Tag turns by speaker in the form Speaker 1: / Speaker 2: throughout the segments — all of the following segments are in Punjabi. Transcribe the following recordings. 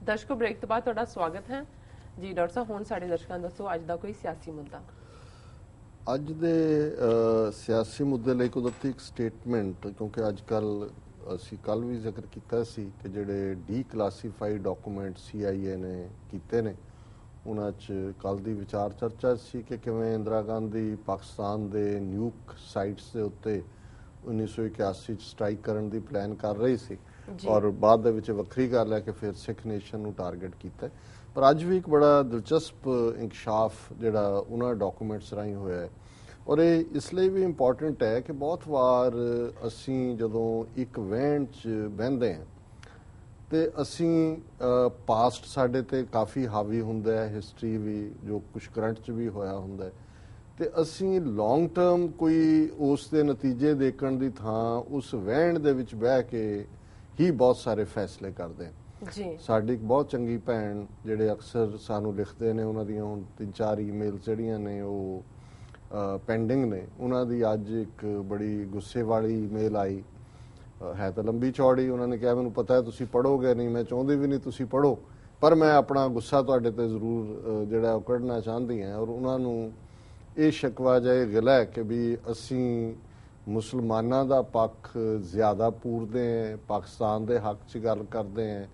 Speaker 1: ਦਰਸ਼ਕੋ ਬ੍ਰੇਕ ਤੋਂ ਬਾਅਦ ਤੁਹਾਡਾ ਸਵਾਗਤ ਹੈ ਜੀ। ਡਾਕਟਰ ਸਾਹਿਬ ਹੁਣ ਸਾਡੇ ਦਰਸ਼ਕਾਂ ਨੂੰ ਦੱਸੋ ਅੱਜ ਦਾ ਕੋਈ ਸਿਆਸੀ ਮੁੱਦਾ।
Speaker 2: ਅੱਜ ਦੇ ਸਿਆਸੀ ਮੁੱਦੇ ਲਈ ਕੁਦਰਤੀ ਇੱਕ ਸਟੇਟਮੈਂਟ, ਕਿਉਂਕਿ ਅੱਜ ਕੱਲ ਅਸੀਂ ਕੱਲ ਵੀ ਜ਼ਿਕਰ ਕੀਤਾ ਸੀ ਕਿ ਜਿਹੜੇ ਡੀਕਲਾਸੀਫਾਈਡ ਡਾਕੂਮੈਂਟ CIA ਨੇ ਕੀਤੇ ਨੇ ਉਹਨਾਂ 'ਚ ਕੱਲ ਦੀ ਵਿਚਾਰ ਚਰਚਾ ਸੀ ਕਿ ਕਿਵੇਂ ਇੰਦਰਾ ਗਾਂਧੀ ਪਾਕਿਸਤਾਨ ਦੇ ਨਿਊਕ ਸਾਈਟਸ ਦੇ ਉੱਤੇ 1981 'ਚ ਸਟ੍ਰਾਈਕ ਕਰਨ ਦੀ ਪਲਾਨ ਕਰ ਰਹੀ ਸੀ ਔਰ ਬਾਅਦ ਦੇ ਵਿੱਚ ਵੱਖਰੀ ਗੱਲ ਹੈ ਕਿ ਫਿਰ ਸਿੱਖ ਨੇਸ਼ਨ ਨੂੰ ਟਾਰਗੇਟ ਕੀਤਾ। ਪਰ ਅੱਜ ਵੀ ਇੱਕ ਬੜਾ ਦਿਲਚਸਪ ਇੰਕਸ਼ਾਫ ਜਿਹੜਾ ਉਹਨਾਂ ਡਾਕੂਮੈਂਟਸ ਰਾਹੀਂ ਹੋਇਆ ਹੈ ਔਰ ਇਹ ਇਸ ਲਈ ਵੀ ਇੰਪੋਰਟੈਂਟ ਹੈ ਕਿ ਬਹੁਤ ਵਾਰ ਅਸੀਂ ਜਦੋਂ ਇੱਕ ਵਹਿਣ 'ਚ ਬਹਿੰਦੇ ਹਾਂ ਤੇ ਅਸੀਂ ਪਾਸਟ ਸਾਡੇ ਤੇ ਕਾਫੀ ਹਾਵੀ ਹੁੰਦਾ ਹੈ, ਹਿਸਟਰੀ ਵੀ ਜੋ ਕੁਝ ਕਰੰਟ 'ਚ ਵੀ ਹੋਇਆ ਹੁੰਦਾ ਹੈ, ਤੇ ਅਸੀਂ ਲੌਂਗ ਟਰਮ ਕੋਈ ਉਸ ਦੇ ਨਤੀਜੇ ਦੇਖਣ ਦੀ ਥਾਂ ਉਸ ਵਹਿਣ ਦੇ ਵਿੱਚ ਬਹਿ ਕੇ ਹੀ ਬਹੁਤ ਸਾਰੇ ਫੈਸਲੇ ਕਰਦੇ ਹਾਂ।
Speaker 1: ਜੀ
Speaker 2: ਸਾਡੀ ਇੱਕ ਬਹੁਤ ਚੰਗੀ ਭੈਣ ਜਿਹੜੇ ਅਕਸਰ ਸਾਨੂੰ ਲਿਖਦੇ ਨੇ, ਉਹਨਾਂ ਦੀਆਂ ਹੁਣ 3-4 ਈਮੇਲ ਜਿਹੜੀਆਂ ਨੇ ਉਹ ਪੈਂਡਿੰਗ ਨੇ। ਉਹਨਾਂ ਦੀ ਅੱਜ ਇੱਕ ਬੜੀ ਗੁੱਸੇ ਵਾਲੀ ਈਮੇਲ ਆਈ, ਹੈ ਤਾਂ ਲੰਬੀ ਚੌੜੀ। ਉਹਨਾਂ ਨੇ ਕਿਹਾ ਮੈਨੂੰ ਪਤਾ ਹੈ ਤੁਸੀਂ ਪੜ੍ਹੋਗੇ ਨਹੀਂ, ਮੈਂ ਚਾਹੁੰਦੀ ਵੀ ਨਹੀਂ ਤੁਸੀਂ ਪੜ੍ਹੋ, ਪਰ ਮੈਂ ਆਪਣਾ ਗੁੱਸਾ ਤੁਹਾਡੇ ਤੇ ਜ਼ਰੂਰ ਜਿਹੜਾ ਉਹ ਕੱਢਣਾ ਚਾਹੁੰਦੀ ਹਾਂ। ਔਰ ਉਹਨਾਂ ਨੂੰ ਇਹ ਸ਼ਿਕਵਾ ਜਾਂ ਇਹ ਗਿਲਾ ਹੈ ਕਿ ਵੀ ਅਸੀਂ ਮੁਸਲਮਾਨਾਂ ਦਾ ਪੱਖ ਜ਼ਿਆਦਾ ਪੂਰਦੇ ਹਾਂ, ਪਾਕਿਸਤਾਨ ਦੇ ਹੱਕ 'ਚ ਗੱਲ ਕਰਦੇ ਹਾਂ।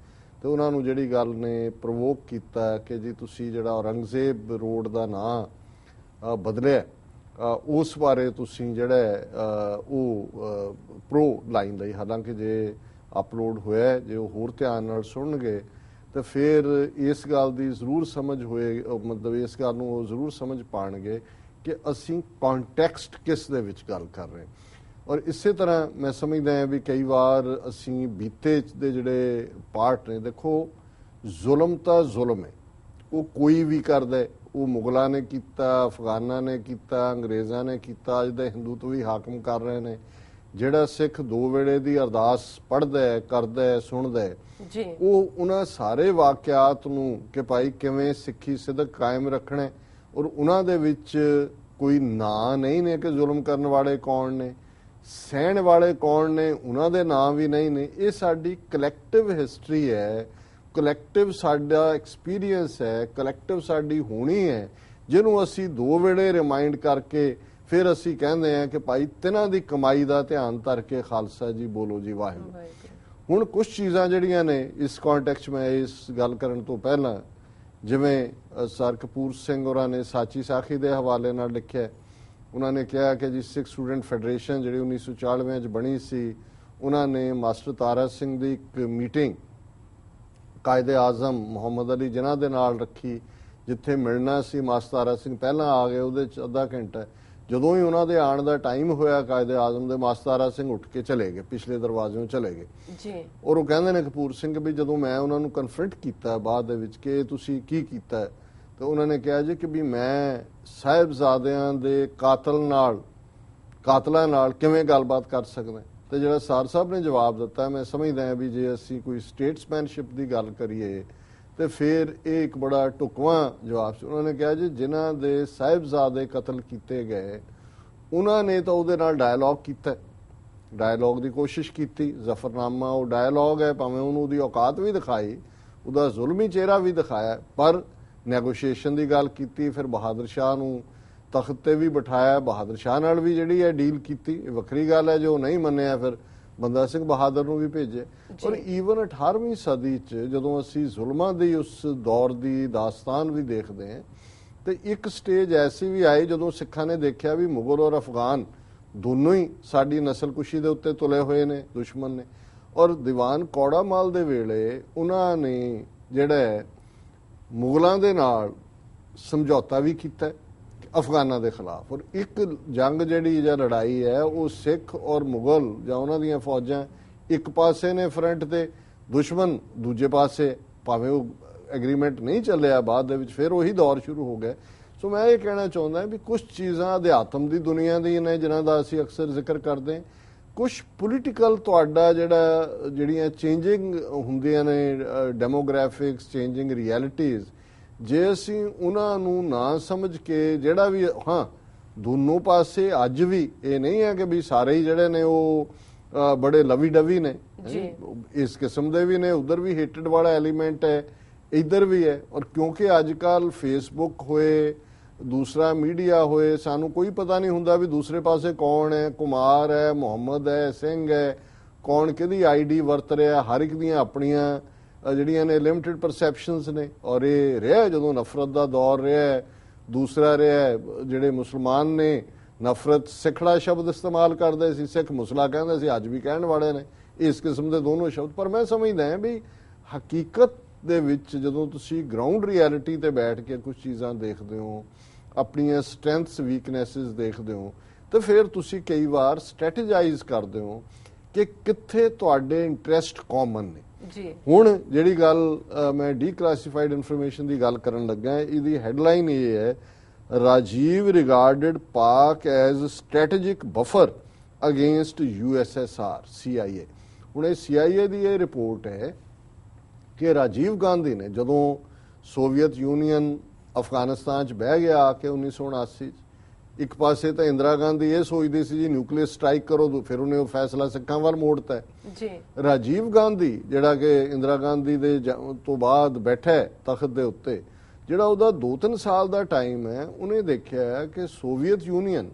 Speaker 2: ਤੇ ਉਹਨਾਂ ਨੂੰ ਜਿਹੜੀ ਗੱਲ ਨੇ ਪ੍ਰਵੋਕ ਕੀਤਾ ਕਿ ਜੀ ਤੁਸੀਂ ਜਿਹੜਾ ਔਰੰਗਜ਼ੇਬ ਰੋਡ ਦਾ ਨਾਂ ਬਦਲਿਆ ਉਸ ਬਾਰੇ ਤੁਸੀਂ ਜਿਹੜਾ ਉਹ ਪ੍ਰੋ ਲਾਈਨ ਲਈ, ਹਾਲਾਂਕਿ ਜੇ ਅਪਲੋਡ ਹੋਇਆ ਜੇ ਉਹ ਹੋਰ ਧਿਆਨ ਨਾਲ ਸੁਣਨਗੇ ਤਾਂ ਫਿਰ ਇਸ ਗੱਲ ਦੀ ਜ਼ਰੂਰ ਸਮਝ ਹੋਏ, ਮਤਲਬ ਇਸ ਗੱਲ ਨੂੰ ਉਹ ਜ਼ਰੂਰ ਸਮਝ ਪਾਣਗੇ ਕਿ ਅਸੀਂ ਕੰਟੈਕਸਟ ਕਿਸ ਦੇ ਵਿੱਚ ਗੱਲ ਕਰ ਰਹੇ। ਔਰ ਇਸੇ ਤਰ੍ਹਾਂ ਮੈਂ ਸਮਝਦਾ ਹਾਂ ਵੀ ਕਈ ਵਾਰ ਅਸੀਂ ਬੀਤੇ ਦੇ ਜਿਹੜੇ ਪਾਰਟ ਨੇ, ਦੇਖੋ ਜ਼ੁਲਮ ਤਾਂ ਜ਼ੁਲਮ ਹੈ, ਉਹ ਕੋਈ ਵੀ ਕਰਦਾ। ਉਹ ਮੁਗਲਾਂ ਨੇ ਕੀਤਾ, ਅਫਗਾਨਾਂ ਨੇ ਕੀਤਾ, ਅੰਗਰੇਜ਼ਾਂ ਨੇ ਕੀਤਾ, ਅੱਜ ਦੇ ਹਿੰਦੂ ਤੋਂ ਵੀ ਹਾਕਮ ਕਰ ਰਹੇ ਨੇ। ਜਿਹੜਾ ਸਿੱਖ 2 ਵੇਲੇ ਦੀ ਅਰਦਾਸ ਪੜ੍ਹਦਾ ਹੈ, ਕਰਦਾ ਹੈ, ਸੁਣਦਾ ਹੈ, ਉਹ ਉਹਨਾਂ ਸਾਰੇ ਵਾਕਿਆਤ ਨੂੰ ਕਿ ਭਾਈ ਕਿਵੇਂ ਸਿੱਖੀ ਸਿਦਕ ਕਾਇਮ ਰੱਖਣਾ, ਔਰ ਉਹਨਾਂ ਦੇ ਵਿੱਚ ਕੋਈ ਨਾਂ ਨਹੀਂ ਨੇ ਕਿ ਜ਼ੁਲਮ ਕਰਨ ਵਾਲੇ ਕੌਣ ਨੇ, ਸਹਿਣ ਵਾਲੇ ਕੌਣ ਨੇ, ਉਹਨਾਂ ਦੇ ਨਾਂ ਵੀ ਨਹੀਂ ਨੇ। ਇਹ ਸਾਡੀ ਕਲੈਕਟਿਵ ਹਿਸਟਰੀ ਹੈ, ਕਲੈਕਟਿਵ ਸਾਡਾ ਐਕਸਪੀਰੀਅੰਸ ਹੈ, ਕਲੈਕਟਿਵ ਸਾਡੀ ਹੋਣੀ ਹੈ, ਜਿਹਨੂੰ ਅਸੀਂ 2 ਵੇਲੇ ਰਿਮਾਈਂਡ ਕਰਕੇ ਫਿਰ ਅਸੀਂ ਕਹਿੰਦੇ ਹਾਂ ਕਿ ਭਾਈ ਤਿੰਨਾਂ ਦੀ ਕਮਾਈ ਦਾ ਧਿਆਨ ਧਰ ਕੇ ਖਾਲਸਾ ਜੀ ਬੋਲੋ ਜੀ ਵਾਹਿਗੁਰੂ। ਹੁਣ ਕੁਝ ਚੀਜ਼ਾਂ ਜਿਹੜੀਆਂ ਨੇ ਇਸ ਕੰਟੈਕਸਟ ਮੈਂ ਇਸ ਗੱਲ ਕਰਨ ਤੋਂ ਪਹਿਲਾਂ, ਜਿਵੇਂ ਸਰ ਕਪੂਰ ਸਿੰਘ ਹੋਰਾਂ ਨੇ ਸਾਚੀ ਸਾਖੀ ਦੇ ਹਵਾਲੇ ਨਾਲ ਲਿਖਿਆ, ਉਹਨਾਂ ਨੇ ਕਿਹਾ ਕਿ ਜੀ ਸਿੱਖ ਸਟੂਡੈਂਟ ਫੈਡਰੇਸ਼ਨ ਜਿਹੜੀ 1994 'ਚ ਬਣੀ ਸੀ, ਉਹਨਾਂ ਨੇ ਮਾਸਟਰ ਤਾਰਾ ਸਿੰਘ ਦੀ ਇੱਕ ਮੀਟਿੰਗ ਕਾਇਦੇ ਆਜ਼ਮ ਮੁਹੰਮਦ ਅਲੀ ਜਿਨ੍ਹਾਂ ਦੇ ਨਾਲ ਰੱਖੀ, ਜਿੱਥੇ ਮਿਲਣਾ ਸੀ ਮਾਸਟਰ ਤਾਰਾ ਸਿੰਘ ਪਹਿਲਾਂ ਆ ਗਏ, ਉਹਦੇ 'ਚ ਅੱਧਾ ਘੰਟਾ। ਜਦੋਂ ਹੀ ਉਹਨਾਂ ਦੇ ਆਉਣ ਦਾ ਟਾਈਮ ਹੋਇਆ ਕਾਇਦੇ ਆਜ਼ਮ ਦੇ, ਮਾਸਟਰ ਤਾਰਾ ਸਿੰਘ ਉੱਠ ਕੇ ਚਲੇ ਗਏ, ਪਿਛਲੇ ਦਰਵਾਜ਼ਿਓਂ ਚਲੇ ਗਏ ਜੀ। ਔਰ ਉਹ ਕਹਿੰਦੇ ਨੇ ਕਪੂਰ ਸਿੰਘ ਵੀ ਜਦੋਂ ਮੈਂ ਉਹਨਾਂ ਨੂੰ ਕਨਫਰੰਟ ਕੀਤਾ ਬਾਅਦ ਦੇ ਵਿੱਚ ਕਿ ਤੁਸੀਂ ਕੀ ਕੀਤਾ, ਤਾਂ ਉਹਨਾਂ ਨੇ ਕਿਹਾ ਜੀ ਕਿ ਵੀ ਮੈਂ ਸਾਹਿਬਜ਼ਾਦਿਆਂ ਦੇ ਕਾਤਲਾਂ ਨਾਲ ਕਿਵੇਂ ਗੱਲਬਾਤ ਕਰ ਸਕਦਾ। ਤੇ ਜਿਹੜਾ ਸਰ ਸਾਹਿਬ ਨੇ ਜਵਾਬ ਦਿੱਤਾ, ਮੈਂ ਸਮਝਦਾ ਹਾਂ ਵੀ ਜੇ ਅਸੀਂ ਕੋਈ ਸਟੇਟਸਮੈਨਸ਼ਿਪ ਦੀ ਗੱਲ ਕਰੀਏ ਤੇ ਫਿਰ ਇਹ ਇੱਕ ਬੜਾ ਢੁਕਵਾਂ ਜਵਾਬ ਸੀ। ਉਹਨਾਂ ਨੇ ਕਿਹਾ ਜੀ ਜਿਨ੍ਹਾਂ ਦੇ ਸਾਹਿਬਜ਼ਾਦੇ ਕਤਲ ਕੀਤੇ ਗਏ ਉਹਨਾਂ ਨੇ ਤਾਂ ਉਹਦੇ ਨਾਲ ਡਾਇਲੌਗ ਕੀਤਾ, ਡਾਇਲੌਗ ਦੀ ਕੋਸ਼ਿਸ਼ ਕੀਤੀ। ਜ਼ਫਰਨਾਮਾ ਉਹ ਡਾਇਲੌਗ ਹੈ, ਭਾਵੇਂ ਉਹਨੂੰ ਉਹਦੀ ਔਕਾਤ ਵੀ ਦਿਖਾਈ, ਉਹਦਾ ਜ਼ੁਲਮੀ ਚਿਹਰਾ ਵੀ ਦਿਖਾਇਆ, ਪਰ ਨੈਗੋਸ਼ੀਏਸ਼ਨ ਦੀ ਗੱਲ ਕੀਤੀ। ਫਿਰ ਬਹਾਦਰ ਸ਼ਾਹ ਨੂੰ ਤਖਤ ਤੇ ਵੀ ਬਿਠਾਇਆ, ਬਹਾਦਰ ਸ਼ਾਹ ਨਾਲ ਵੀ ਜਿਹੜੀ ਹੈ ਡੀਲ ਕੀਤੀ। ਇਹ ਵੱਖਰੀ ਗੱਲ ਹੈ ਜੋ ਨਹੀਂ ਮੰਨਿਆ ਫਿਰ ਬੰਦਾ ਸਿੰਘ ਬਹਾਦਰ ਨੂੰ ਵੀ ਭੇਜਿਆ। ਔਰ ਈਵਨ 18ਵੀਂ ਸਦੀ 'ਚ ਜਦੋਂ ਅਸੀਂ ਜ਼ੁਲਮਾਂ ਦੀ ਉਸ ਦੌਰ ਦੀ ਦਾਸਤਾਨ ਵੀ ਦੇਖਦੇ ਹਾਂ ਤੇ ਇੱਕ ਸਟੇਜ ਐਸੀ ਵੀ ਆਈ ਜਦੋਂ ਸਿੱਖਾਂ ਨੇ ਦੇਖਿਆ ਵੀ ਮੁਗਲ ਔਰ ਅਫਗਾਨ ਦੋਨੋਂ ਹੀ ਸਾਡੀ ਨਸਲਕੁਸ਼ੀ ਦੇ ਉੱਤੇ ਤੁਲੇ ਹੋਏ ਨੇ, ਦੁਸ਼ਮਣ ਨੇ। ਔਰ ਦੀਵਾਨ ਕੌੜਾ ਮਾਲ ਦੇ ਵੇਲੇ ਉਹਨਾਂ ਨੇ ਜਿਹੜਾ ਮੁਗਲਾਂ ਦੇ ਨਾਲ ਸਮਝੌਤਾ ਵੀ ਕੀਤਾ ਅਫਗਾਨਾਂ ਦੇ ਖਿਲਾਫ। ਔਰ ਇੱਕ ਜੰਗ ਜਿਹੜੀ ਜਾਂ ਲੜਾਈ ਹੈ ਉਹ ਸਿੱਖ ਔਰ ਮੁਗਲ ਜਾਂ ਉਹਨਾਂ ਦੀਆਂ ਫੌਜਾਂ ਇੱਕ ਪਾਸੇ ਨੇ ਫਰੰਟ ਤੇ, ਦੁਸ਼ਮਣ ਦੂਜੇ ਪਾਸੇ, ਭਾਵੇਂ ਉਹ ਐਗਰੀਮੈਂਟ ਨਹੀਂ ਚੱਲਿਆ ਬਾਅਦ ਦੇ ਵਿੱਚ, ਫਿਰ ਉਹੀ ਦੌਰ ਸ਼ੁਰੂ ਹੋ ਗਿਆ। ਸੋ ਮੈਂ ਇਹ ਕਹਿਣਾ ਚਾਹੁੰਦਾ ਵੀ ਕੁਝ ਚੀਜ਼ਾਂ ਅਧਿਆਤਮ ਦੀ ਦੁਨੀਆ ਦੀ ਨੇ ਜਿਨ੍ਹਾਂ ਦਾ ਅਸੀਂ ਅਕਸਰ ਜ਼ਿਕਰ ਕਰਦੇ ਹਾਂ, ਕੁਝ ਪੋਲੀਟੀਕਲ ਤੁਹਾਡਾ ਜਿਹੜੀਆਂ ਚੇਂਜਿੰਗ ਹੁੰਦੀਆਂ ਨੇ, ਡੈਮੋਗ੍ਰਾਫਿਕਸ ਚੇਂਜਿੰਗ ਰਿਐਲਿਟੀਜ਼, ਜੇ ਅਸੀਂ ਉਹਨਾਂ ਨੂੰ ਨਾ ਸਮਝ ਕੇ ਜਿਹੜਾ ਵੀ, ਹਾਂ ਦੋਨੋਂ ਪਾਸੇ ਅੱਜ ਵੀ ਇਹ ਨਹੀਂ ਹੈ ਕਿ ਵੀ ਸਾਰੇ ਹੀ ਜਿਹੜੇ ਨੇ ਉਹ ਬੜੇ ਲਵੀ ਡਵੀ ਨੇ
Speaker 1: ਜੀ।
Speaker 2: ਇਸ ਕਿਸਮ ਦੇ ਵੀ ਨੇ, ਉਧਰ ਵੀ ਹੇਟਡ ਵਾਲਾ ਐਲੀਮੈਂਟ ਹੈ, ਇੱਧਰ ਵੀ ਹੈ। ਔਰ ਕਿਉਂਕਿ ਅੱਜ ਕੱਲ ਫੇਸਬੁੱਕ ਹੋਏ, ਦੂਸਰਾ ਮੀਡੀਆ ਹੋਏ, ਸਾਨੂੰ ਕੋਈ ਪਤਾ ਨਹੀਂ ਹੁੰਦਾ ਵੀ ਦੂਸਰੇ ਪਾਸੇ ਕੌਣ ਹੈ, ਕੁਮਾਰ ਹੈ, ਮੁਹੰਮਦ ਹੈ, ਸਿੰਘ ਹੈ, ਕੌਣ ਕਿਹਦੀ ਆਈਡੀ ਵਰਤ ਰਿਹਾ। ਹਰ ਇੱਕ ਦੀਆਂ ਆਪਣੀਆਂ ਜਿਹੜੀਆਂ ਨੇ ਲਿਮਿਟਡ ਪਰਸੈਪਸ਼ਨਸ ਨੇ। ਔਰ ਇਹ ਰਿਹਾ ਜਦੋਂ ਨਫ਼ਰਤ ਦਾ ਦੌਰ ਰਿਹਾ। ਦੂਸਰਾ ਰਿਹਾ ਜਿਹੜੇ ਮੁਸਲਮਾਨ ਨੇ ਨਫ਼ਰਤ ਸਿੱਖੜਾ ਸ਼ਬਦ ਇਸਤੇਮਾਲ ਕਰਦੇ ਸੀ, ਸਿੱਖ ਮੁਸਲਾ ਕਹਿੰਦੇ ਸੀ, ਅੱਜ ਵੀ ਕਹਿਣ ਵਾਲੇ ਨੇ ਇਸ ਕਿਸਮ ਦੇ ਦੋਨੋਂ ਸ਼ਬਦ। ਪਰ ਮੈਂ ਸਮਝਦਾ ਹਾਂ ਵੀ ਹਕੀਕਤ ਦੇ ਵਿੱਚ ਜਦੋਂ ਤੁਸੀਂ ਗਰਾਊਂਡ ਰਿਐਲਿਟੀ ਤੇ ਬੈਠ ਕੇ ਕੁਝ ਚੀਜ਼ਾਂ ਦੇਖਦੇ ਹੋ, ਆਪਣੀਆਂ ਸਟਰੈਂਥਸ ਵੀਕਨੈਸਿਸ ਦੇਖਦੇ ਹੋ, ਤਾਂ ਫਿਰ ਤੁਸੀਂ ਕਈ ਵਾਰ ਸਟ੍ਰੈਟੇਜਾਈਜ਼ ਕਰਦੇ ਹੋ ਕਿ ਕਿੱਥੇ ਤੁਹਾਡੇ ਇੰਟਰਸਟ ਕਾਮਨ ਨੇ।
Speaker 1: ਜੀ। ਹੁਣ
Speaker 2: ਜਿਹੜੀ ਗੱਲ ਮੈਂ ਡੀਕਲਾਸੀਫਾਈਡ ਇਨਫੋਰਮੇਸ਼ਨ ਦੀ ਗੱਲ ਕਰਨ ਲੱਗਾ, ਇਹਦੀ ਹੈਡਲਾਈਨ ਇਹ ਹੈ, ਰਾਜੀਵ ਰਿਗਾਰਡਡ ਪਾਕ as strategic buffer against USSR CIA। ਹੁਣ ਇਹ CIA ਦੀ ਇਹ ਰਿਪੋਰਟ ਹੈ ਕਿ ਰਾਜੀਵ ਗਾਂਧੀ ਨੇ ਜਦੋਂ ਸੋਵੀਅਤ ਯੂਨੀਅਨ ਅਫਗਾਨਿਸਤਾਨ 'ਚ ਬਹਿ ਗਿਆ ਆ ਕੇ 1979 'ਚ, ਇੱਕ ਪਾਸੇ ਤਾਂ ਇੰਦਰਾ ਗਾਂਧੀ ਇਹ ਸੋਚਦੀ ਸੀ ਜੀ ਨਿਊਕਲੀਅਰ ਸਟ੍ਰਾਈਕ ਕਰੋ, ਫਿਰ ਉਹਨੇ ਉਹ ਫੈਸਲਾ ਸਿੱਖਾਂ ਵੱਲ ਮੋੜਤਾ
Speaker 1: ਜੀ।
Speaker 2: ਰਾਜੀਵ ਗਾਂਧੀ ਜਿਹੜਾ ਕਿ ਇੰਦਰਾ ਗਾਂਧੀ ਦੇ ਤੋਂ ਬਾਅਦ ਬੈਠਾ ਤਖਤ ਦੇ ਉੱਤੇ, ਜਿਹੜਾ ਉਹਦਾ 2-3 ਸਾਲ ਦਾ ਟਾਈਮ ਹੈ, ਉਹਨੇ ਦੇਖਿਆ ਕਿ ਸੋਵੀਅਤ ਯੂਨੀਅਨ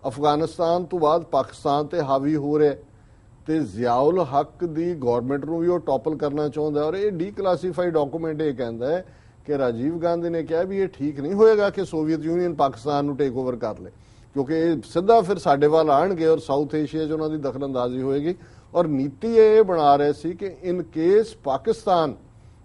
Speaker 2: ਅਫਗਾਨਿਸਤਾਨ ਤੋਂ ਬਾਅਦ ਪਾਕਿਸਤਾਨ ਤੇ ਹਾਵੀ ਹੋ ਰਿਹਾ ਤੇ ਜ਼ਿਆਉਲ ਹੱਕ ਦੀ ਗਵਰਨਮੈਂਟ ਨੂੰ ਵੀ ਉਹ ਟੌਪਲ ਕਰਨਾ ਚਾਹੁੰਦਾ। ਔਰ ਇਹ ਡੀਕਲਾਸੀਫਾਈਡ ਡਾਕੂਮੈਂਟ ਇਹ ਕਹਿੰਦਾ ਹੈ ਕਿ ਰਾਜੀਵ ਗਾਂਧੀ ਨੇ ਕਿਹਾ ਵੀ ਇਹ ਠੀਕ ਨਹੀਂ ਹੋਏਗਾ ਕਿ ਸੋਵੀਅਤ ਯੂਨੀਅਨ ਪਾਕਿਸਤਾਨ ਨੂੰ ਟੇਕ ਓਵਰ ਕਰ ਲੇ, ਕਿਉਂਕਿ ਇਹ ਸਿੱਧਾ ਫਿਰ ਸਾਡੇ ਵੱਲ ਆਣਗੇ ਔਰ ਸਾਊਥ ਏਸ਼ੀਆ 'ਚ ਉਹਨਾਂ ਦੀ ਦਖਲਅੰਦਾਜ਼ੀ ਹੋਏਗੀ। ਔਰ ਨੀਤੀ ਇਹ ਬਣਾ ਰਹੇ ਸੀ ਕਿ ਇਨ ਕੇਸ ਪਾਕਿਸਤਾਨ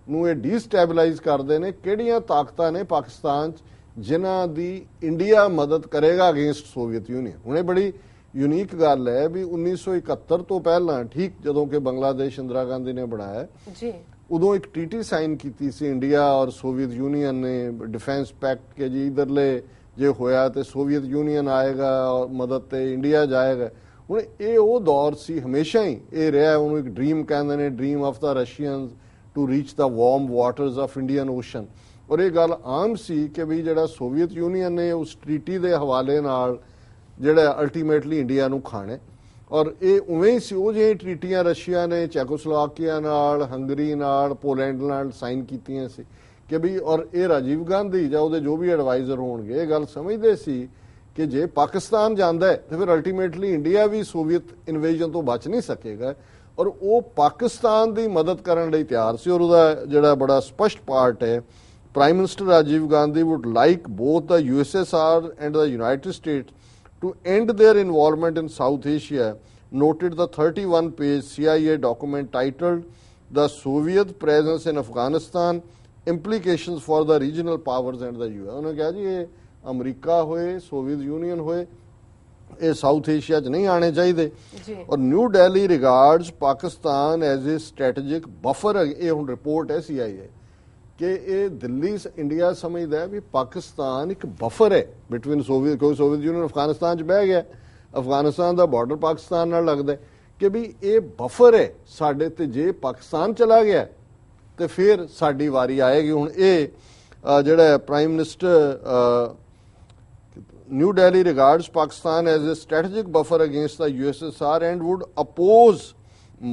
Speaker 2: ਨੂੰ ਇਹ ਡੀਸਟੈਬਲਾਈਜ਼ ਕਰਦੇ ਨੇ, ਕਿਹੜੀਆਂ ਤਾਕਤਾਂ ਨੇ ਪਾਕਿਸਤਾਨ 'ਚ ਜਿਨ੍ਹਾਂ ਦੀ ਇੰਡੀਆ ਮਦਦ ਕਰੇਗਾ ਅਗੇਂਸਟ ਸੋਵੀਅਤ ਯੂਨੀਅਨ। ਹੁਣ ਇਹ ਬੜੀ ਯੂਨੀਕ ਗੱਲ ਹੈ ਵੀ 1971 ਤੋਂ ਪਹਿਲਾਂ, ਠੀਕ ਜਦੋਂ ਕਿ ਬੰਗਲਾਦੇਸ਼ ਇੰਦਰਾ ਗਾਂਧੀ ਨੇ ਬਣਾਇਆ
Speaker 1: ਜੀ,
Speaker 2: ਉਦੋਂ ਇੱਕ ਟੀਟੀ ਸਾਈਨ ਕੀਤੀ ਸੀ ਇੰਡੀਆ ਔਰ ਸੋਵੀਅਤ ਯੂਨੀਅਨ ਨੇ, ਡਿਫੈਂਸ ਪੈਕਟ ਕਿ ਜੀ ਇਧਰਲੇ ਜੇ ਹੋਇਆ ਤੇ ਸੋਵੀਅਤ ਯੂਨੀਅਨ ਆਏਗਾ ਔਰ ਮਦਦ ਤੇ ਇੰਡੀਆ ਜਾਏਗਾ। ਹੁਣ ਇਹ ਉਹ ਦੌਰ ਸੀ, ਹਮੇਸ਼ਾ ਹੀ ਇਹ ਰਿਹਾ, ਉਹਨੂੰ ਇੱਕ ਡ੍ਰੀਮ ਕਹਿੰਦੇ ਨੇ, dream of the Russians to reach the warm waters of Indian Ocean. ਔਰ ਇਹ ਗੱਲ ਆਮ ਸੀ ਕਿ ਵੀ ਜਿਹੜਾ ਸੋਵੀਅਤ ਯੂਨੀਅਨ ਨੇ ਉਸ ਟ੍ਰੀਟੀ ਦੇ ਹਵਾਲੇ ਨਾਲ ਜਿਹੜਾ ਅਲਟੀਮੇਟਲੀ ਇੰਡੀਆ ਨੂੰ ਖਾਣਾ। ਔਰ ਇਹ ਉਵੇਂ ਹੀ ਸੀ, ਉਹ ਜਿਹੜੀਆਂ ਟ੍ਰੀਟੀਆਂ ਰਸ਼ੀਆ ਨੇ ਚੈਕੋਸਲੋਵਾਕੀਆ ਨਾਲ, ਹੰਗਰੀ ਨਾਲ, ਪੋਲੈਂਡ ਨਾਲ ਸਾਈਨ ਕੀਤੀਆਂ ਸੀ ਕਿ ਵੀ, ਔਰ ਇਹ ਰਾਜੀਵ ਗਾਂਧੀ ਜਾਂ ਉਹਦੇ ਜੋ ਵੀ ਐਡਵਾਈਜ਼ਰ ਹੋਣਗੇ ਇਹ ਗੱਲ ਸਮਝਦੇ ਸੀ ਕਿ ਜੇ ਪਾਕਿਸਤਾਨ ਜਾਂਦਾ ਹੈ ਤਾਂ ਫਿਰ ਅਲਟੀਮੇਟਲੀ ਇੰਡੀਆ ਵੀ ਸੋਵੀਅਤ ਇਨਵੇਜਨ ਤੋਂ ਬਚ ਨਹੀਂ ਸਕੇਗਾ। ਔਰ ਉਹ ਪਾਕਿਸਤਾਨ ਦੀ ਮਦਦ ਕਰਨ ਲਈ ਤਿਆਰ ਸੀ। ਔਰ ਉਹਦਾ ਜਿਹੜਾ ਬੜਾ ਸਪਸ਼ਟ ਪਾਰਟ ਹੈ, prime minister Rajiv Gandhi wood like both the USSR and the United States to end their involvement in South Asia, noted the 31-page CIA document titled The Soviet Presence in Afghanistan, Implications for the Regional Powers and the US। ਉਹਨੇ ਕਿਹਾ ਜੀ ਇਹ ਅਮਰੀਕਾ ਹੋਏ, ਸੋਵੀਅਤ ਯੂਨੀਅਨ ਹੋਏ, ਇਹ ਸਾਊਥ ਏਸ਼ੀਆ 'ਚ ਨਹੀਂ ਆਣੇ ਚਾਹੀਦੇ। ਔਰ new Delhi regards Pakistan as a strategic buffer. ਇਹ ਹੁਣ ਰਿਪੋਰਟ ਹੈ CIA ਕਿ ਇਹ ਦਿੱਲੀ ਇੰਡੀਆ ਸਮਝਦਾ ਹੈ ਵੀ ਪਾਕਿਸਤਾਨ ਇੱਕ ਬਫਰ ਹੈ ਬਿਟਵੀਨ ਸੋਵੀਅਤ, ਕੋਈ ਸੋਵੀਅਤ ਯੂਨੀਅਨ ਅਫਗਾਨਿਸਤਾਨ 'ਚ ਬਹਿ ਗਿਆ, ਅਫਗਾਨਿਸਤਾਨ ਦਾ ਬਾਰਡਰ ਪਾਕਿਸਤਾਨ ਨਾਲ ਲੱਗਦਾ, ਕਿ ਵੀ ਇਹ ਬਫਰ ਹੈ ਸਾਡੇ ਤੇ, ਜੇ ਪਾਕਿਸਤਾਨ ਚਲਾ ਗਿਆ ਤੇ ਫਿਰ ਸਾਡੀ ਵਾਰੀ ਆਏਗੀ। ਹੁਣ ਇਹ ਜਿਹੜਾ prime minister New Delhi regards Pakistan as a strategic buffer against the USSR and would oppose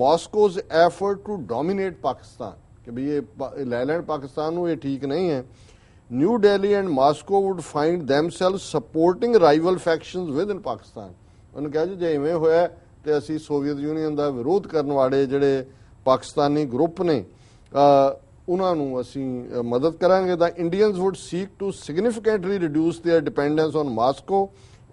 Speaker 2: Moscow's effort to dominate Pakistan। कि भी ये ले लैंड पाकिस्तान ਨੂੰ ਇਹ ਠੀਕ ਨਹੀਂ ਹੈ। New Delhi and Moscow would find themselves supporting rival factions within Pakistan। ਉਹਨੇ ਕਿਹਾ ਜੀ ਜੇ ਇਵੇਂ ਹੋਇਆ ਤੇ ਅਸੀਂ ਸੋਵੀਅਤ ਯੂਨੀਅਨ ਦਾ ਵਿਰੋਧ ਕਰਨ ਵਾਲੇ ਜਿਹੜੇ ਪਾਕਿਸਤਾਨੀ ਗਰੁੱਪ ਨੇ ਉਹਨਾਂ ਨੂੰ ਅਸੀਂ ਮਦਦ ਕਰਾਂਗੇ। The Indians would seek to significantly reduce their dependence on Moscow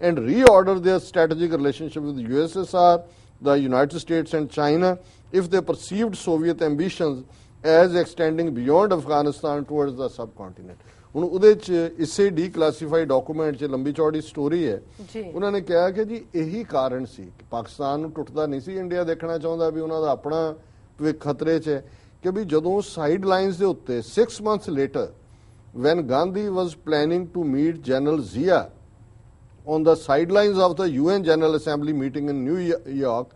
Speaker 2: and reorder their strategic relationship with USSR, the United States and China if they perceived Soviet ambitions as extending beyond Afghanistan towards the subcontinent। ਹੁਣ ਉਹਦੇ 'ਚ ਇਸੇ ਡੀਕਲਾਸੀਫਾਈਡ ਡਾਕੂਮੈਂਟ 'ਚ ਲੰਬੀ ਚੌੜੀ ਸਟੋਰੀ ਹੈ। ਉਹਨਾਂ ਨੇ ਕਿਹਾ ਕਿ ਜੀ ਇਹੀ ਕਾਰਨ ਸੀ ਕਿ ਪਾਕਿਸਤਾਨ ਨੂੰ ਟੁੱਟਦਾ ਨਹੀਂ ਸੀ ਇੰਡੀਆ ਦੇਖਣਾ ਚਾਹੁੰਦਾ ਵੀ ਉਹਨਾਂ ਦਾ ਆਪਣਾ ਭਵਿੱਖ ਖਤਰੇ 'ਚ ਹੈ, ਕਿ ਵੀ ਜਦੋਂ ਸਾਈਡ ਲਾਈਨਸ ਦੇ ਉੱਤੇ 6 months later when Gandhi was planning to meet General Zia on the sidelines of the UN General Assembly meeting in New York,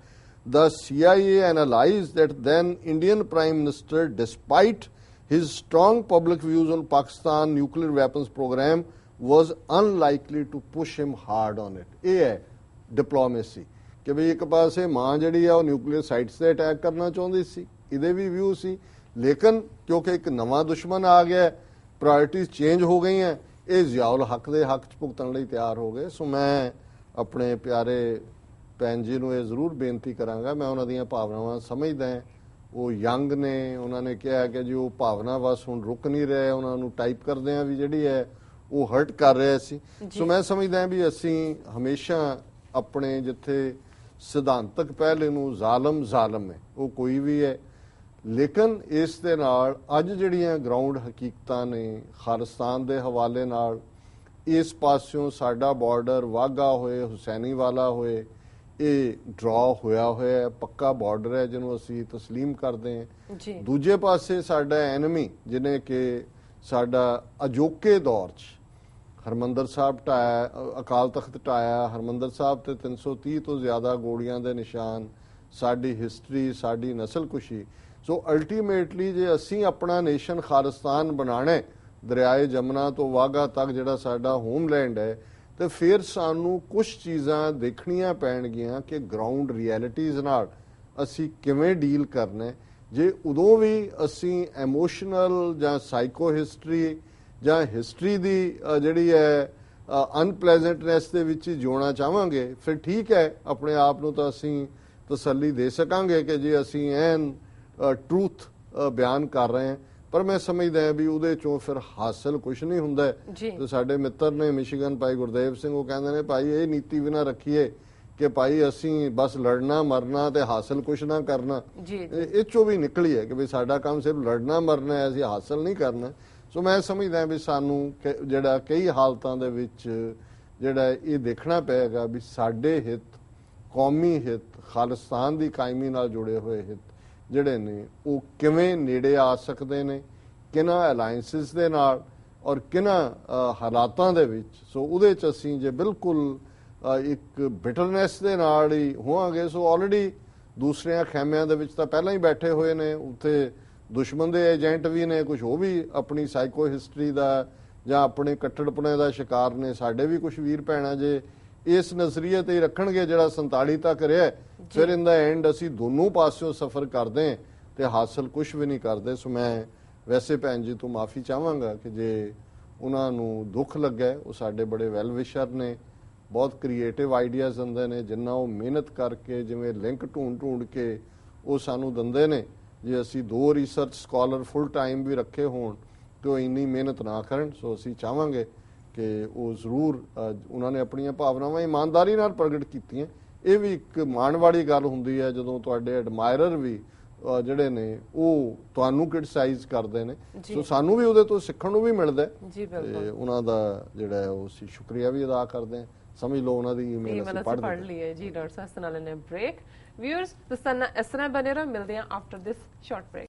Speaker 2: the CIA analyzed that then Indian Prime Minister, despite his strong public views on Pakistan nuclear weapons program, was unlikely to push him hard on it। ਇਹ ਹੈ diplomacy ਕਿ ਵੀ ਇੱਕ ਪਾਸੇ ਮਾਂ ਜਿਹੜੀ ਆ ਉਹ ਨਿਊਕਲੀਅਰ ਸਾਈਟਸ ਤੇ ਅਟੈਕ ਕਰਨਾ ਚਾਹੁੰਦੀ ਸੀ, ਇਹਦੇ ਵੀ ਵਿਊ ਸੀ, ਲੇਕਿਨ ਕਿਉਂਕਿ ਇੱਕ ਨਵਾਂ ਦੁਸ਼ਮਣ ਆ ਗਿਆ, ਪ੍ਰਾਇੋਰਟੀਜ਼ ਚੇਂਜ ਹੋ ਗਈਆਂ, ਇਹ ਜ਼ਿਆਉਲ ਹੱਕ ਦੇ ਹੱਕ 'ਚ ਭੁਗਤਣ ਲਈ ਤਿਆਰ ਹੋ ਗਏ। ਸੋ ਮੈਂ ਆਪਣੇ ਪਿਆਰੇ ਭੈਣ ਜੀ ਨੂੰ ਇਹ ਜ਼ਰੂਰ ਬੇਨਤੀ ਕਰਾਂਗਾ, ਮੈਂ ਉਹਨਾਂ ਦੀਆਂ ਭਾਵਨਾਵਾਂ ਸਮਝਦਾ ਹਾਂ, ਉਹ ਯੰਗ ਨੇ, ਉਹਨਾਂ ਨੇ ਕਿਹਾ ਕਿ ਜੀ ਉਹ ਭਾਵਨਾ ਬਸ ਹੁਣ ਰੁਕ ਨਹੀਂ ਰਹੇ, ਉਹਨਾਂ ਨੂੰ ਟਾਈਪ ਕਰਦੇ ਆ ਵੀ ਜਿਹੜੀ ਹੈ ਉਹ ਹਰਟ ਕਰ ਰਿਹਾ ਸੀ। ਸੋ ਮੈਂ ਸਮਝਦਾ ਵੀ ਅਸੀਂ ਹਮੇਸ਼ਾ ਆਪਣੇ ਜਿੱਥੇ ਸਿਧਾਂਤਕ ਪਹਿਲੇ ਨੂੰ ਜ਼ਾਲਮ ਹੈ, ਉਹ ਕੋਈ ਵੀ ਹੈ, ਲੇਕਿਨ ਇਸ ਦੇ ਨਾਲ ਅੱਜ ਜਿਹੜੀਆਂ ਗਰਾਊਂਡ ਹਕੀਕਤਾਂ ਨੇ ਖਾਲਿਸਤਾਨ ਦੇ ਹਵਾਲੇ ਨਾਲ, ਇਸ ਪਾਸਿਓਂ ਸਾਡਾ ਬਾਰਡਰ ਵਾਘਾ ਹੋਏ, ਹੁਸੈਨੀ ਵਾਲਾ ਹੋਏ, ਇਹ ਡਰਾ ਹੋਇਆ ਹੈ, ਪੱਕਾ ਬਾਰਡਰ ਹੈ ਜਿਹਨੂੰ ਅਸੀਂ ਤਸਲੀਮ ਕਰਦੇ ਹਾਂ। ਦੂਜੇ ਪਾਸੇ ਸਾਡਾ ਐਨਮੀ ਜਿਹਨੇ ਕਿ ਸਾਡਾ ਅਜੋਕੇ ਦੌਰ 'ਚ ਹਰਮੰਦਰ ਸਾਹਿਬ ਢਾਇਆ, ਅਕਾਲ ਤਖਤ ਢਾਇਆ, ਹਰਮੰਦਰ ਸਾਹਿਬ ਤੇ 330 ਤੋਂ ਜ਼ਿਆਦਾ ਗੋਲੀਆਂ ਦੇ ਨਿਸ਼ਾਨ, ਸਾਡੀ ਹਿਸਟਰੀ, ਸਾਡੀ ਨਸਲਕੁਸ਼ੀ। ਸੋ ਅਲਟੀਮੇਟਲੀ ਜੇ ਅਸੀਂ ਆਪਣਾ ਨੇਸ਼ਨ ਖਾਲਿਸਤਾਨ ਬਣਾਣਾ, ਦਰਿਆਏ ਜਮਨਾ ਤੋਂ ਵਾਘਾ ਤੱਕ ਜਿਹੜਾ ਸਾਡਾ ਹੋਮਲੈਂਡ ਹੈ, ਤੇ ਫਿਰ ਸਾਨੂੰ ਕੁਝ ਚੀਜ਼ਾਂ ਦੇਖਣੀਆਂ ਪੈਣਗੀਆਂ ਕਿ ਗਰਾਊਂਡ ਰਿਐਲਿਟੀਜ਼ ਨਾਲ ਅਸੀਂ ਕਿਵੇਂ ਡੀਲ ਕਰਨਾ। ਜੇ ਉਦੋਂ ਵੀ ਅਸੀਂ ਐਮੋਸ਼ਨਲ ਜਾਂ ਸਾਈਕੋ ਹਿਸਟਰੀ ਜਾਂ ਹਿਸਟਰੀ ਦੀ ਜਿਹੜੀ ਹੈ ਅਨਪਲੇਜ਼ੈਂਟਨੈਸ ਦੇ ਵਿੱਚ ਹੀ ਜਿਉਣਾ ਚਾਹਾਂਗੇ, ਫਿਰ ਠੀਕ ਹੈ, ਆਪਣੇ ਆਪ ਨੂੰ ਤਾਂ ਅਸੀਂ ਤਸੱਲੀ ਦੇ ਸਕਾਂਗੇ ਕਿ ਜੇ ਅਸੀਂ ਐਨ ਟਰੂਥ ਬਿਆਨ ਕਰ ਰਹੇ ਹਾਂ, ਪਰ ਮੈਂ ਸਮਝਦਾ ਹਾਂ ਵੀ ਉਹਦੇ ਚੋਂ ਫਿਰ ਹਾਸਲ ਕੁਝ ਨਹੀਂ ਹੁੰਦਾ। ਤੇ ਸਾਡੇ ਮਿੱਤਰ ਨੇ ਮਿਸ਼ੀਗਨ ਭਾਈ ਗੁਰਦੇਵ ਸਿੰਘ, ਉਹ ਕਹਿੰਦੇ ਨੇ ਭਾਈ ਇਹ ਨੀਤੀ ਵੀ ਨਾ ਰੱਖੀਏ ਕਿ ਭਾਈ ਅਸੀਂ ਬਸ ਲੜਨਾ ਮਰਨਾ ਤੇ ਹਾਸਲ ਕੁਝ ਨਾ ਕਰਨਾ, ਇਹ ਚੋਂ ਵੀ ਨਿਕਲੀ ਹੈ ਕਿ ਵੀ ਸਾਡਾ ਕੰਮ ਸਿਰਫ ਲੜਨਾ ਮਰਨਾ ਹੈ, ਅਸੀਂ ਹਾਸਲ ਨਹੀਂ ਕਰਨਾ। ਸੋ ਮੈਂ ਸਮਝਦਾ ਵੀ ਸਾਨੂੰ ਜਿਹੜਾ ਕਈ ਹਾਲਤਾਂ ਦੇ ਵਿੱਚ ਜਿਹੜਾ ਇਹ ਦੇਖਣਾ ਪਏਗਾ ਵੀ ਸਾਡੇ ਹਿੱਤ, ਕੌਮੀ ਹਿੱਤ, ਖਾਲਿਸਤਾਨ ਦੀ ਕਾਇਮੀ ਨਾਲ ਜੁੜੇ ਹੋਏ ਹਿੱਤ ਜਿਹੜੇ ਨੇ ਉਹ ਕਿਵੇਂ ਨੇੜੇ ਆ ਸਕਦੇ ਨੇ, ਕਿਹਨਾਂ ਅਲਾਈਅੰਸਿਸ ਦੇ ਨਾਲ ਔਰ ਕਿਹਨਾਂ ਹਾਲਾਤਾਂ ਦੇ ਵਿੱਚ। ਸੋ ਉਹਦੇ 'ਚ ਅਸੀਂ ਜੇ ਬਿਲਕੁਲ ਇੱਕ ਬਿਟਰਨੈਸ ਦੇ ਨਾਲ ਹੀ ਹੋਵਾਂਗੇ, ਸੋ ਆਲਰੇਡੀ ਦੂਸਰਿਆਂ ਖੈਮਿਆਂ ਦੇ ਵਿੱਚ ਤਾਂ ਪਹਿਲਾਂ ਹੀ ਬੈਠੇ ਹੋਏ ਨੇ, ਉੱਥੇ ਦੁਸ਼ਮਣ ਦੇ ਏਜੰਟ ਵੀ ਨੇ ਕੁਝ, ਉਹ ਵੀ ਆਪਣੀ ਸਾਈਕੋ ਹਿਸਟਰੀ ਦਾ ਜਾਂ ਆਪਣੇ ਕੱਟੜਪਣੇ ਦਾ ਸ਼ਿਕਾਰ ਨੇ। ਸਾਡੇ ਵੀ ਕੁਝ ਵੀਰ ਭੈਣਾਂ ਜੇ ਇਸ ਨਜ਼ਰੀਏ ਤੇ ਹੀ ਰੱਖਣਗੇ ਜਿਹੜਾ 47 ਤੱਕ ਰਿਹਾ, ਫਿਰ ਇਨ ਦਾ ਐਂਡ ਅਸੀਂ ਦੋਨੋਂ ਪਾਸਿਓਂ ਸਫ਼ਰ ਕਰਦੇ ਤੇ ਹਾਸਲ ਕੁਝ ਵੀ ਨਹੀਂ ਕਰਦੇ। ਸੋ ਮੈਂ ਵੈਸੇ ਭੈਣ ਜੀ ਤੋਂ ਮਾਫੀ ਚਾਹਾਂਗਾ ਕਿ ਜੇ ਉਹਨਾਂ ਨੂੰ ਦੁੱਖ ਲੱਗਾ, ਉਹ ਸਾਡੇ ਬੜੇ ਵੈਲ ਵਿਸ਼ਰ ਨੇ, ਬਹੁਤ ਕ੍ਰੀਏਟਿਵ ਆਈਡੀਆਜ਼ ਦਿੰਦੇ ਨੇ, ਜਿੰਨਾ ਉਹ ਮਿਹਨਤ ਕਰਕੇ ਜਿਵੇਂ ਲਿੰਕ ਢੂੰਡ ਕੇ ਉਹ ਸਾਨੂੰ ਦਿੰਦੇ ਨੇ। ਜੇ ਅਸੀਂ 2 ਰਿਸਰਚ ਸਕਾਲਰ ਫੁੱਲ ਟਾਈਮ ਵੀ ਰੱਖੇ ਹੋਣ ਤੇ ਉਹ ਇੰਨੀ ਮਿਹਨਤ ਨਾ ਕਰਨ। ਸੋ ਅਸੀਂ ਚਾਹਾਂਗੇ ਕਿ ਉਹ ਜ਼ਰੂਰ, ਉਹਨਾਂ ਨੇ ਆਪਣੀਆਂ ਭਾਵਨਾਵਾਂ ਇਮਾਨਦਾਰੀ ਨਾਲ ਪ੍ਰਗਟ ਕੀਤੀਆਂ। ਇਹ ਵੀ ਇੱਕ ਮਾਣ ਵਾਲੀ ਗੱਲ ਹੁੰਦੀ ਹੈ ਜਦੋਂ ਤੁਹਾਡੇ ਐਡਮਾਇਰਰ ਵੀ ਜਿਹੜੇ ਨੇ ਉਹ ਤੁਹਾਨੂੰ ਕ੍ਰਿਟਿਸਾਈਜ਼ ਕਰਦੇ ਨੇ। ਸੋ ਸਾਨੂੰ ਵੀ ਉਹਦੇ ਤੋਂ ਸਿੱਖਣ ਨੂੰ ਵੀ ਮਿਲਦਾ ਤੇ ਉਹਨਾਂ ਦਾ ਜਿਹੜਾ ਉਹ ਅਸੀਂ ਸ਼ੁਕਰੀਆ ਵੀ ਅਦਾ ਕਰਦੇ ਹਾਂ। ਸਮਝ ਲਓ ਉਹਨਾਂ ਦੀ ਈਮੇਲ ਅਸੀਂ ਪੜ੍ਹ ਲਈ ਹੈ ਜੀ।
Speaker 1: ਡਾਕਟਰ ਸਾਹਿਬ ਨਾਲ ਨੇ ਬ੍ਰੇਕ ਵਿਊਅਰਸ, ਤੁਸੀਂ ਇਸ ਤਰ੍ਹਾਂ ਬਣੇ ਰਹੋ, ਮਿਲਦੇ ਹਾਂ ਆਫਟਰ ਦਿਸ ਸ਼ਾਰਟ ਬ੍ਰੇਕ।